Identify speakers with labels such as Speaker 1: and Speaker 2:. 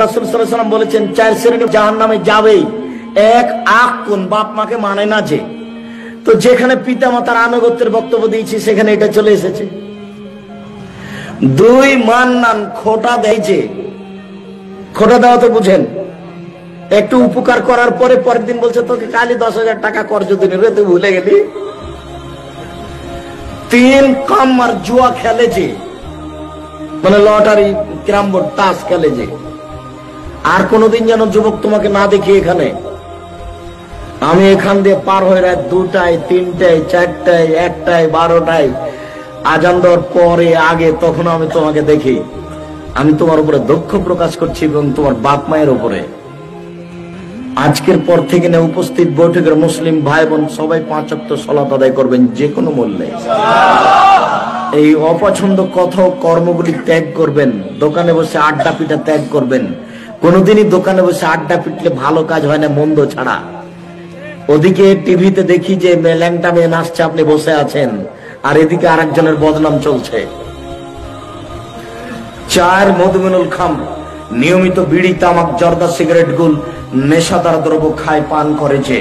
Speaker 1: রাসূল সাল্লাল্লাহু আলাইহি ওয়াসাল্লাম বলেছেন 4 শ্রেণী জাহান্নামে যাবেই। এক, আকুন, বাপ মাকে মানে না যে। তো যেখানে পিতা মাতার আনুগত্যের বক্তব্য দিয়েছি সেখানে এটা চলে এসেছে। 2, মান্নান, খোটা দেয় যে। খোটা দেওয়া তো বুঝেন, একটু উপকার করার পরে পরের দিন বলছে তোকে কালি 10,000 টাকা কর্জ দিন রে, তুই ভুলে গেলি। 3, কামার, জুয়া খেলে যে, মানে লটারি, ক্যারাম বোর্ড, তাস খেলে যে। আর কোনদিন যেন যুবক তোমাকে না দেখি এখানে। আমি এখান দিয়ে পার হয়ে রাত 2টায়, 3টায়, 4টায়, 1টায়, 12টায় আজান দেওয়ার পরে আগে, তখন আমি তোমাকে দেখি। আমি তোমার উপরে দুঃখ প্রকাশ করছি এবং তোমার বাপ মায়ের উপরে। আজকের পর থেকে না উপস্থিত বৈঠকের মুসলিম ভাই বোন সবাই 5 ওয়াক্ত সালাত আদায় করবেন যে কোনো মূল্যে। এই অপছন্দ কথা ও কর্মগুলি ত্যাগ করবেন। দোকানে বসে আড্ডা পিটা ত্যাগ করবেন। কোনোদিনই দোকানে বসে আড্ডা পিটলে ভালো কাজ হয় না, মন্দ ছাড়া। ওদিকে টিভিতে দেখি যে ল্যাংটা মেয়ে নাচছে, আপনি বসে আছেন, আর এদিকে আরেকজনের বদনাম চলছে। 4, মধুমিনুল খামর, নিয়মিত বিড়ি, তামাক, জর্দা, সিগারেট, গুল, নেশাদার দ্রব্য খায়, পান করে যে।